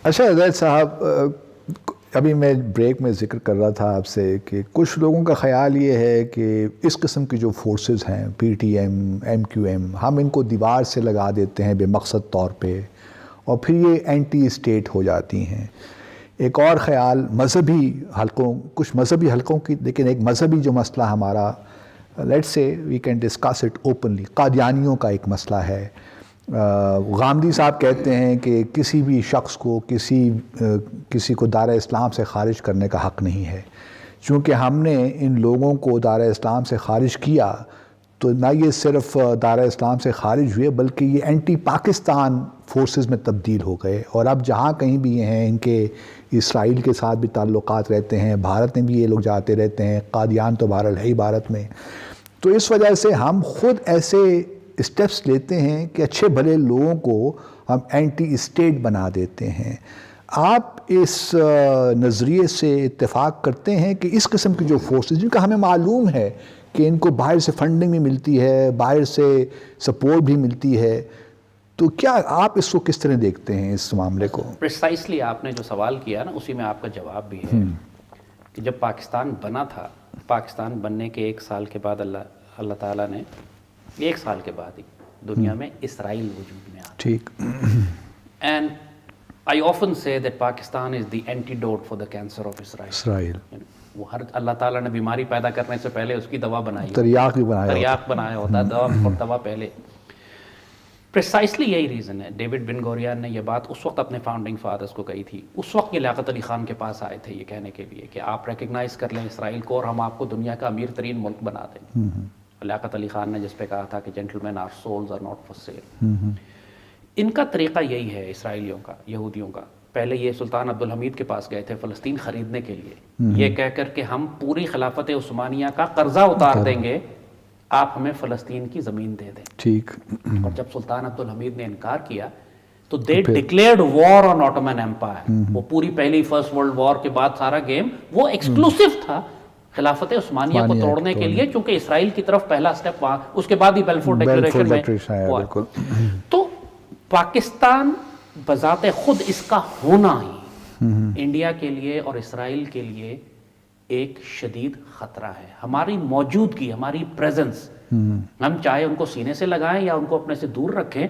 اچھا زید صاحب، ابھی میں بریک میں ذکر کر رہا تھا آپ سے کہ کچھ لوگوں کا خیال یہ ہے کہ اس قسم کی جو فورسز ہیں P T M, M Q M, ہم ان کو دیوار سے لگا دیتے ہیں بے مقصد طور پہ، اور پھر یہ اینٹی اسٹیٹ ہو جاتی ہیں۔ ایک اور خیال مذہبی حلقوں، کچھ مذہبی حلقوں کی، لیکن ایک مذہبی جو مسئلہ ہمارا، let's say we can discuss it openly, قادیانیوں کا ایک مسئلہ ہے۔ غامدی صاحب کہتے ہیں کہ کسی بھی شخص کو کسی کو دائرہ اسلام سے خارج کرنے کا حق نہیں ہے، چونکہ ہم نے ان لوگوں کو دائرہ اسلام سے خارج کیا تو نہ یہ صرف دائرہ اسلام سے خارج ہوئے بلکہ یہ اینٹی پاکستان فورسز میں تبدیل ہو گئے، اور اب جہاں کہیں بھی یہ ہیں، ان کے اسرائیل کے ساتھ بھی تعلقات رہتے ہیں، بھارت میں بھی یہ لوگ جاتے رہتے ہیں، قادیان تو بہرحال ہے ہی بھارت میں۔ تو اس وجہ سے ہم خود ایسے اسٹیپس لیتے ہیں کہ اچھے بھلے لوگوں کو ہم اینٹی اسٹیٹ بنا دیتے ہیں۔ آپ اس نظریے سے اتفاق کرتے ہیں کہ اس قسم کی جو فورسز، جن کا ہمیں معلوم ہے کہ ان کو باہر سے فنڈنگ بھی ملتی ہے، باہر سے سپورٹ بھی ملتی ہے، تو کیا آپ اس کو کس طرح دیکھتے ہیں اس معاملے کو؟ پریسائسلی آپ نے جو سوال کیا نا، اسی میں آپ کا جواب بھی ہے کہ جب پاکستان بنا تھا، پاکستان بننے کے 1 سال کے بعد اللہ تعالیٰ نے 1 سال کے بعد ہی دنیا میں اسرائیل وجود میں آیا۔ ٹھیک۔ And I often say that Pakistan is the antidote for the cancer of Israel. وہ ہر اللہ تعالیٰ نے بیماری پیدا کرنے سے پہلے اس کی دوا بنائی، تریاق بھی بنایا، تریاق بنایا ہوتا ہے، دوا پہلے۔ پریسائسلی یہی ریزن ہے۔ ڈیوڈ بن گورین نے یہ بات اس وقت اپنے فاؤنڈنگ فادرز کو کہی تھی، اس وقت یہ لیاقت علی خان کے پاس آئے تھے یہ کہنے کے لیے کہ آپ ریکگنائز کر لیں اسرائیل کو اور ہم آپ کو دنیا کا امیر ترین ملک بنا دیں۔ لیاقت علی خان نے جس پہ کہا تھا کہ gentleman are souls are not for sale. ان کا طریقہ یہی ہے اسرائیلیوں کا، یہودیوں کا۔ پہلے یہ سلطان عبدالحمید کے پاس گئے تھے فلسطین خریدنے کے لیے، یہ کہہ کر کہ ہم پوری خلافت عثمانیہ کا قرضہ اتار دیں گے، آپ ہمیں فلسطین کی زمین دے دیں۔ ٹھیک۔ اور جب سلطان عبدالحمید نے انکار کیا تو دے ڈکلیئرڈ وار آن آٹومن ایمپائر۔ وہ پوری پہلی فرسٹ ورلڈ وار کے بعد سارا گیم وہ ایکسکلوسیو تھا خلافت عثمانیہ کو توڑنے کے لیے، چونکہ اسرائیل کی طرف پہلا سٹیپ وہاں، اس کے بعد ہی بیلفور ڈکلیریشن میں ہوا۔ تو پاکستان بذات خود اس کا ہونا ہی انڈیا کے لیے اور اسرائیل کے لیے ایک شدید خطرہ ہے۔ ہماری موجودگی، ہماری پریزنس، ہم چاہے ان کو سینے سے لگائیں یا ان کو اپنے سے دور رکھیں،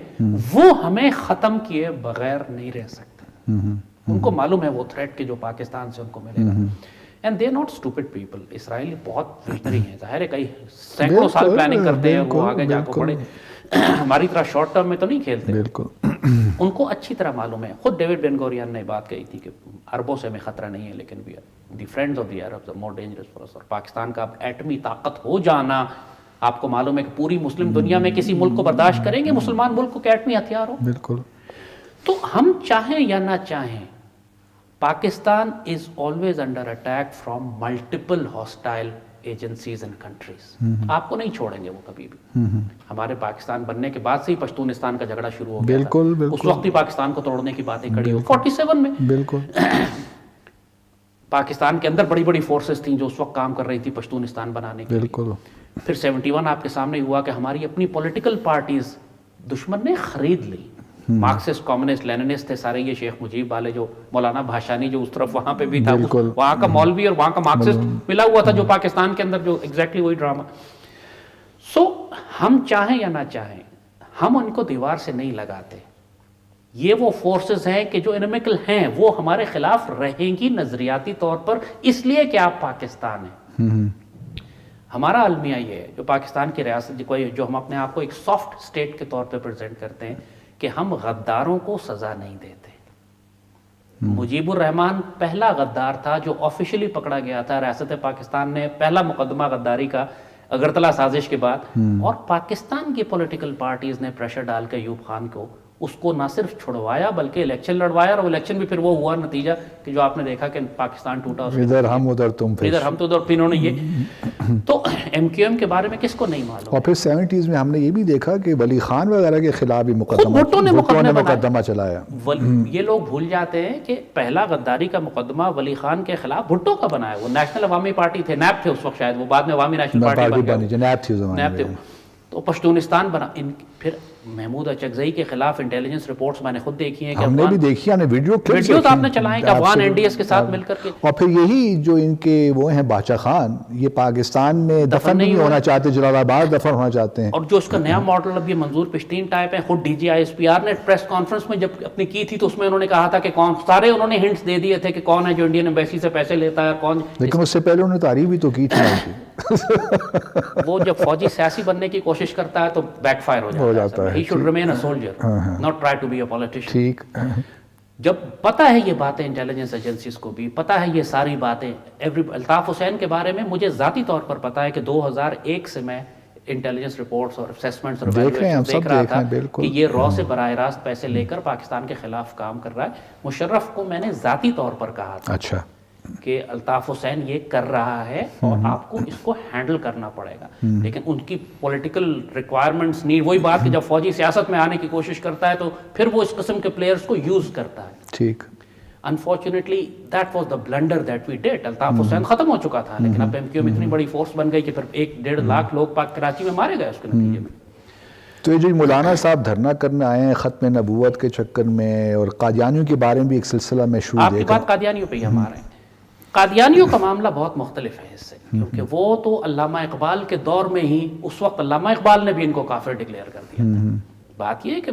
وہ ہمیں ختم کیے بغیر نہیں رہ سکتے۔ ان کو معلوم ہے وہ تھریٹ کہ جو پاکستان سے ان کو ملے گا۔ And they are not stupid people. Israel بہت ویژنری ہیں، ظاہر ہے کئی سینکڑوں سال پلاننگ کرتے ہیں، وہ آگے جا کے بڑے ہماری طرح شارٹ ٹرم میں تو نہیں کھیلتے۔ ان کو اچھی طرح معلوم ہے۔ خود ڈیوڈ بن گورین نے بات کہی تھی کہ عربوں سے ہمیں خطرہ نہیں ہے، لیکن the friends of the Arabs are more dangerous for us. اور پاکستان کا اب ایٹمی طاقت ہو جانا، آپ کو معلوم ہے کہ پوری مسلم دنیا میں کسی ملک کو برداشت کریں گے مسلمان ملک کو کہ ایٹمی ہتھیار ہو؟ بالکل۔ تو ہم چاہیں یا نہ چاہیں، Pakistan is always under attack from multiple hostile agencies and countries. آپ کو نہیں چھوڑیں گے وہ کبھی بھی۔ ہمارے پاکستان بننے کے بعد سے ہی پشتونستان کا جھگڑا شروع ہو گیا تھا، اس وقت ہی پاکستان کو توڑنے کی باتیں کھڑی ہوئی 47 میں۔ بالکل۔ پاکستان کے اندر بڑی بڑی فورسز تھیں جو اس وقت کام کر رہی تھی پشتونستان بنانے کے لیے۔ پھر 71 آپ کے سامنے ہوا کہ ہماری اپنی پولیٹیکل پارٹیز دشمن نے خرید لی۔ مارکسسٹ، کمیونسٹ، لیننسٹ تھے سارے، یہ شیخ مجیب والے، جو مولانا بھاشانی جو اس طرف وہاں پہ بھی تھا، وہاں کا مولوی اور وہاں کا مارکسسٹ ملا ہوا تھا، جو پاکستان کے اندر جو ایگزیکٹلی وہی ڈرامہ۔ سو ہم چاہیں یا نہ چاہیں، ہم ان کو دیوار سے نہیں لگاتے۔ یہ وہ فورسز ہیں کہ جو انیمیکل ہیں، وہ ہمارے خلاف رہیں گی نظریاتی طور پر، اس لیے کہ آپ پاکستان ہیں۔ ہمارا المیہ یہ ہے، جو پاکستان کی ریاست، جو ہم اپنے آپ کو ایک سافٹ اسٹیٹ کے طور پہ پریزنٹ کرتے ہیں، کہ ہم غداروں کو سزا نہیں دیتے۔ مجیب الرحمان پہلا غدار تھا جو آفیشلی پکڑا گیا تھا۔ ریاست پاکستان نے پہلا مقدمہ غداری کا اگرتلا سازش کے بعد، اور پاکستان کی پولیٹیکل پارٹیز نے پریشر ڈال کے ایوب خان کو اس کو نہ صرف چھڑوایا بلکہ الیکشن لڑوایا، اور الیکشن بھی پھر وہ ہوا نتیجہ کہ جو آپ نے دیکھا کہ پاکستان ٹوٹا، ادھر ہم ادھر تم، ادھر ہم تو ادھر، پھر انہوں نے یہ۔ تو ایم کیو ایم کے بارے میں کس کو نہیں معلوم؟ اور پھر 70s میں ہم نے یہ بھی دیکھا کہ ولی خان وغیرہ کے خلاف بھی بھٹو نے مقدمہ چلایا۔ یہ لوگ بھول جاتے ہیں کہ پہلا غداری کا مقدمہ ولی خان کے خلاف بھٹو کا بنایا۔ وہ نیشنل عوامی پارٹی تھے، نیب تھے اس وقت، شاید وہ بعد میں عوامی نیشنل پارٹی بن گئے، نیب تھے۔ تو پشتونستان بنا، پھر محمود اچکزئی کے خلاف انٹیلیجنس رپورٹس میں نے خود دیکھی ہیں کہ ہم نے بھی دیکھی، ہم نے ویڈیو تو آپ نے چلائیں کہ افغان این ڈی ایس کے ساتھ مل کر کے، اور پھر یہی جو ان کے وہ ہیں باچا خان، یہ پاکستان میں دفن نہیں ہونا چاہتے، جلال آباد دفن ہونا چاہتے ہیں. اور جو اس کا نیا ماڈل اب یہ منظور پشتین ٹائپ ہے، خود D G I S P R نے پریس کانفرنس میں جب اپنی کی تھی تو اس میں انہوں نے کہا تھا کہ کون، سارے انہوں نے ہنٹس دے دیے تھے کہ کون ہے جو انڈین ایمبیسی سے پیسے لیتا ہے، کون. لیکن اس سے پہلے انہوں نے تعریف بھی تو کی تھی. وہ جب فوجی سیاسی بننے کی کوشش کرتا ہے تو بیک فائر ہو جاتا ہے. He should remain a soldier, not try to be a politician. ٹھیک. جب پتہ ہے یہ باتیں انٹیلیجنس ایجنسیز کو بھی پتہ ہے یہ ساری باتیں، الطاف حسین کے بارے میں مجھے ذاتی طور پر پتہ ہے کہ 2001 سے میں انٹیلیجنس رپورٹس اور اسیسمنٹس اور ایویلویشن دیکھ رہا تھا کہ یہ را سے براہ راست پیسے لے کر پاکستان کے خلاف کام کر رہا ہے. مشرف کو میں نے ذاتی طور پر کہا تھا اچھا کہ الطاف حسین یہ کر رہا ہے اور آپ کو اس کو ہینڈل کرنا پڑے گا. لیکن ان کی پولیٹیکل ریکوائرمنٹس نہیں، وہی بات کہ جب فوجی سیاست میں آنے کی کوشش کرتا ہے تو پھر وہ اس قسم کے پلیئرز کو یوز کرتا ہے. ٹھیک. Unfortunately that was the blunder that we did. Altaf Hussain ختم ہو چکا تھا لیکن اب ایم کیو ایم اتنی بڑی فورس بن گئی کہ پھر 1-1.5 لاکھ لوگ پاک کراچی میں مارے گئے اس کے نتیجے میں. تو یہ جو مولانا صاحب دھرنا کرنے آئے ہیں ختم نبوت کے چکر میں، اور قادیانیوں کے بارے میں بھی ایک سلسلہ میں شروع آپ کی بات قادیانیوں پہ ہی ہم آ رہے ہیں. قادیانیوں کا معاملہ بہت مختلف ہے اس سے، کیونکہ وہ تو علامہ اقبال کے دور میں ہی، اس وقت علامہ اقبال نے بھی ان کو کافر ڈکلیئر کر دیا تھا. بات یہ ہے کہ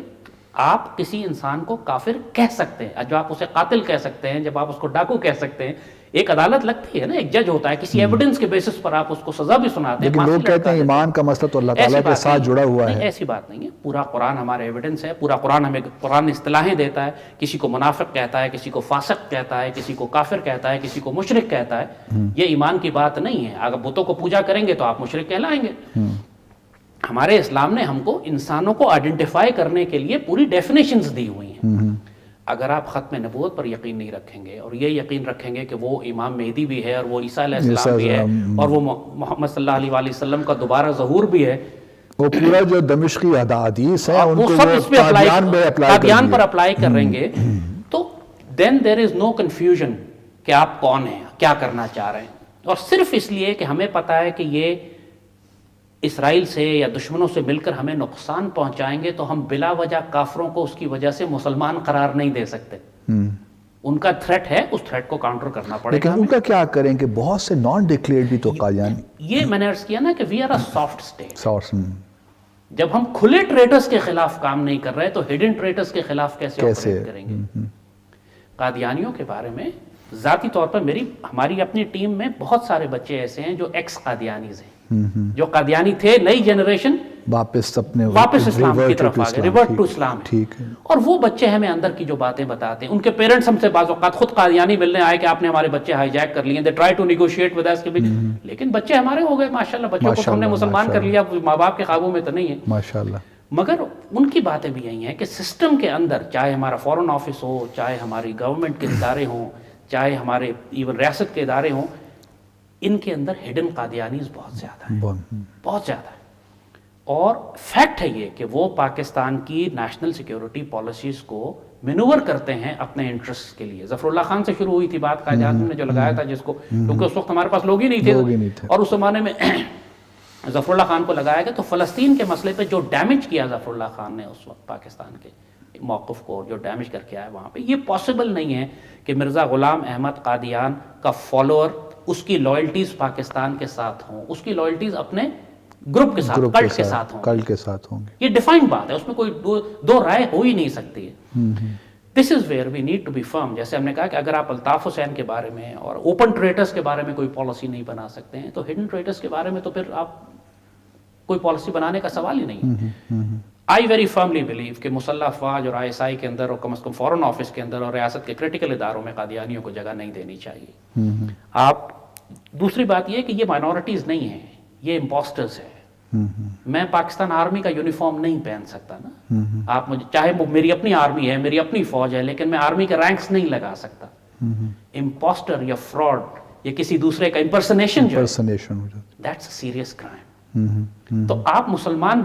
آپ کسی انسان کو کافر کہہ سکتے ہیں، جب آپ اسے قاتل کہہ سکتے ہیں، جب آپ اس کو ڈاکو کہہ سکتے ہیں، ایک عدالت لگتی ہے نا، ایک جج ہوتا ہے، کسی ایویڈنس کے بیسس پر آپ اس کو سزا بھی سناتے ہیں. لیکن لوگ کہتے ہیں ایمان کا مسئلہ تو اللہ تعالیٰ کے ساتھ جڑا ہوا ہے. ایسی بات نہیں ہے. پورا قرآن ہمارا ایویڈنس ہے. پورا قرآن ہمیں، قرآن اصطلاحیں دیتا ہے. کسی کو منافق کہتا ہے، کسی کو فاسق کہتا ہے، کسی کو کافر کہتا ہے، کسی کو مشرک کہتا ہے. یہ ایمان کی بات نہیں ہے. اگر بتوں کو پوجا کریں گے تو آپ مشرک کہلائیں گے. ہمارے اسلام نے ہم کو انسانوں کو آئیڈینٹیفائی کرنے کے لیے پوری ڈیفینیشنز دی ہوئی ہیں. اگر آپ ختم نبوت پر یقین نہیں رکھیں گے اور یہ یقین رکھیں گے کہ وہ امام مہدی بھی ہے اور وہ عیسیٰ علیہ السلام بھی ہے اور وہ محمد صلی اللہ علیہ وآلہ وسلم کا دوبارہ ظہور بھی ہے، وہ پورا جو دمشقی حدیث ہے ان وہ کو سب اس پہ قادیان پر اپلائی کریں گے تو دین دیر از نو کنفیوژن کہ آپ کون ہیں، کیا کرنا چاہ رہے ہیں. اور صرف اس لیے کہ ہمیں پتہ ہے کہ یہ اسرائیل سے یا دشمنوں سے مل کر ہمیں نقصان پہنچائیں گے تو ہم بلا وجہ کافروں کو اس کی وجہ سے مسلمان قرار نہیں دے سکتے. ان کا تھریٹ ہے، اس تھریٹ کو کاؤنٹر کرنا پڑے گا. لیکن ان کا کیا کریں کہ بہت سے نان ڈکلیئرڈ بھی تو قادیانی. یہ میں نے عرض کیا نا کہ we are a soft state. جب ہم کھلے ٹریٹرز کے خلاف کام نہیں کر رہے تو ہڈن ٹریٹرز کے خلاف کیسے آپریٹ کریں گے. قادیانیوں کے بارے میں ذاتی طور پر ہماری اپنی ٹیم میں بہت سارے بچے ایسے ہیں جو ایکس قادیانیز ہیں، جو قادیانی تھے. نئی جنریشن واپس اسلام کی طرف آ گئے، ریورٹ ٹو اسلام. اور وہ بچے ہمیں اندر کی جو باتیں بتاتے ہیں، ان کے پیرنٹس ہم سے بعض اوقات خود قادیانی ملنے آئے کہ آپ نے ہمارے بچے ہائی جیک کر لیے. They try to negotiate with اس کے بھی، لیکن بچے ہمارے ہو گئے ماشاءاللہ. بچوں کو ہم نے مسلمان کر لیا، ماں باپ کے خوابوں میں تو نہیں ہے ماشاءاللہ. مگر ان کی باتیں بھی یہی ہیں کہ سسٹم کے اندر، چاہے ہمارا فورن آفس ہو، چاہے ہماری گورنمنٹ کے ادارے ہوں، چاہے ہمارے ایون ریاست کے ادارے ہوں، ان کے اندر ہڈن قادیانیز بہت زیادہ ہیں، بہت زیادہ ہے. اور فیکٹ ہے یہ کہ وہ پاکستان کی نیشنل سیکیورٹی پالیسیز کو مینور کرتے ہیں اپنے انٹرسٹ کے لیے. ظفر اللہ خان سے شروع ہوئی تھی بات، قائد اعظم نے جو لگایا تھا جس کو، کیونکہ اس وقت ہمارے پاس لوگ ہی نہیں تھے اور اس زمانے میں ظفر اللہ خان کو لگایا گیا. تو فلسطین کے مسئلے پہ جو ڈیمیج کیا ظفر اللہ خان نے اس وقت پاکستان کے موقف کو جو ڈیمیج کر کے آیا وہاں پہ، یہ پاسبل نہیں ہے کہ مرزا غلام احمد قادیان کا فالوور اس کی لائلٹیز پاکستان کے ساتھ ہوں، اس کی لائلٹیز اپنے گروپ کے ساتھ، کلٹ کے ساتھ ہوں. یہ ڈیفائنڈ بات ہے، اس میں کوئی دو رائے ہو ہی نہیں سکتی ہے. This is where we need to be firm. جیسے ہم نے کہا کہ اگر آپ الطاف حسین کے بارے میں اور اوپن ٹریٹرز کے بارے میں کوئی پالیسی نہیں بنا سکتے ہیں تو ہڈن ٹریٹرز کے بارے میں تو پھر آپ کوئی پالیسی بنانے کا سوال ہی نہیں. آئی ویری فرملی بلیو کہ مسلح افواج اور آئی ایس آئی کے اندر اور کم از کم فورن آفس کے اندر اور ریاست کے کریٹیکل اداروں میں قادیانیوں کو جگہ نہیں دینی چاہیے. آپ دوسری بات یہ کہ یہ مائنورٹیز نہیں ہیں، یہ امپوسٹرز ہیں. میں پاکستان آرمی کا یونیفارم نہیں پہن سکتا نا. آپ مجھے، چاہے میری اپنی آرمی ہے، میری اپنی فوج ہے، لیکن میں آرمی کے رینکس نہیں لگا سکتا. امپوسٹر یا فراڈ یا کسی دوسرے کا امپرسنیشن جو دیٹس اے سیریس کرائم. تو آپ مسلمان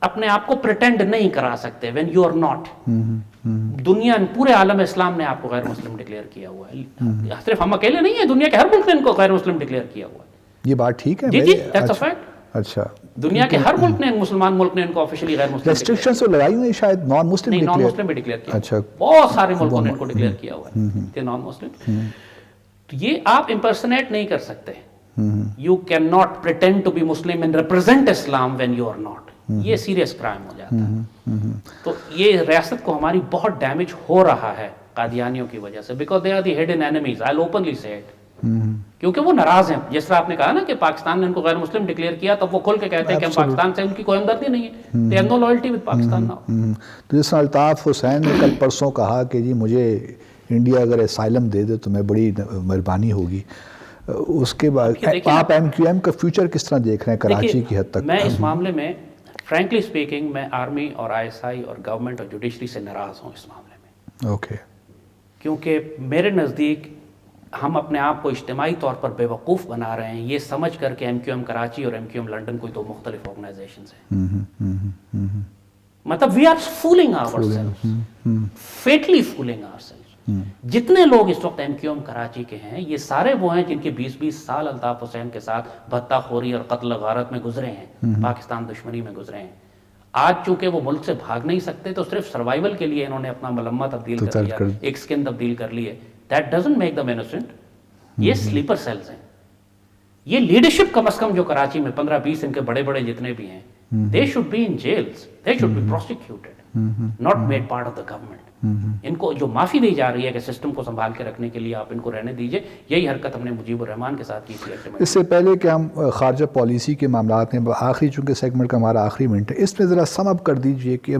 اپنے آپ کو پریٹینڈ نہیں کرا سکتے when you are not. دنیا، پورے عالم اسلام نے آپ کو غیر مسلم ڈکلیئر کیا ہوا ہے. صرف ہم اکیلے نہیں ہیں، دنیا کے ہر ملک نے ان کو غیر مسلم ڈکلیئر کیا ہوا ہے. یہ بات ٹھیک ہے. جی that's a fact. اچھا، دنیا کے ہر ملک نے مسلمان ملک نے ان کو آفیشیلی غیر مسلم ریسٹرکشن تو لگائی ہوئی شاید نان مسلم نہیں نان مسلم بھی ڈکلیئر کیا اچھا بہت سارے ملکوں نے ان کو ڈکلیئر کیا ہوا ہے نان مسلم. تو یہ آپ امپرسنیٹ نہیں کر سکتے. You can not pretend to be Muslim and represent Islam when you are not. یہ سیریس کرائم ہو جاتا ہے. تو یہ ریاست کو ہماری بہت ڈیمیج ہو رہا ہے قادیانیوں کی وجہ سے, because they are the hidden enemies. I will openly say it. کیونکہ وہ ناراض ہیں. جس طرح آپ نے کہا نا کہ پاکستان نے ان کو غیر مسلم ڈکلیئر کیا, تب وہ کھل کے کہتے ہیں کہ ہم پاکستان سے ان کی کوئی ہمدردی نہیں ہے. They have no loyalty with Pakistan now. تو جس طرح الطاف حسین نے کل پرسوں کہا کہ جی مجھے انڈیا اگر اسائلم دے دے تو میں بڑی مہربانی ہوگی, اس کے بعد آپ ایم کیو ایم کا فیوچر کس طرح دیکھ رہے ہیں کراچی کی حد تک؟ میں اس معاملے میں فرینکلی اسپیکنگ میں آرمی اور آئی ایس آئی اور گورنمنٹ اور جوڈیشری سے ناراض ہوں اس معاملے میں. اوکے. کیونکہ میرے نزدیک ہم اپنے آپ کو اجتماعی طور پر بے وقوف بنا رہے ہیں یہ سمجھ کر کہ ایم کیو ایم کراچی اور ایم کیو ایم لنڈن کوئی دو مختلف آرگنائزیشنز ہیں. مطلب we are fooling ourselves, fatally fooling ourselves. جتنے لوگ اس وقت ایم کیو ایم کراچی کے ہیں یہ سارے وہ ہیں جن کے 20-20 سال الطاف حسین کے ساتھ بھتہ خوری اور قتل غارت میں گزرے ہیں, پاکستان دشمنی میں گزرے ہیں. آج چونکہ وہ ملک سے بھاگ نہیں سکتے تو صرف سروائیول کے لیے انہوں نے اپنا ملمہ تبدیل کر لیا, ایک سکن تبدیل کر لی ہے. That doesn't make them innocent. یہ سلیپر سیلز ہیں. یہ لیڈرشپ کم از کم جو کراچی میں 15-20 ان کے بڑے بڑے جتنے بھی ہیں, they should be in jails, they should be prosecuted, not made part of the government. ان کو جو معافی دی جا رہی ہے کہ سسٹم کو سنبھال کے رکھنے کے لیے آپ ان کو رہنے دیجئے, یہی حرکت ہم نے مجیب الرحمان کے ساتھ کی تھی. اس سے پہلے کہ ہم خارجہ پالیسی کے معاملات میں آخری چونکہ سیگمنٹ کا ہمارا آخری منٹ ہے, اس میں ذرا سم اپ کر دیجئے کہ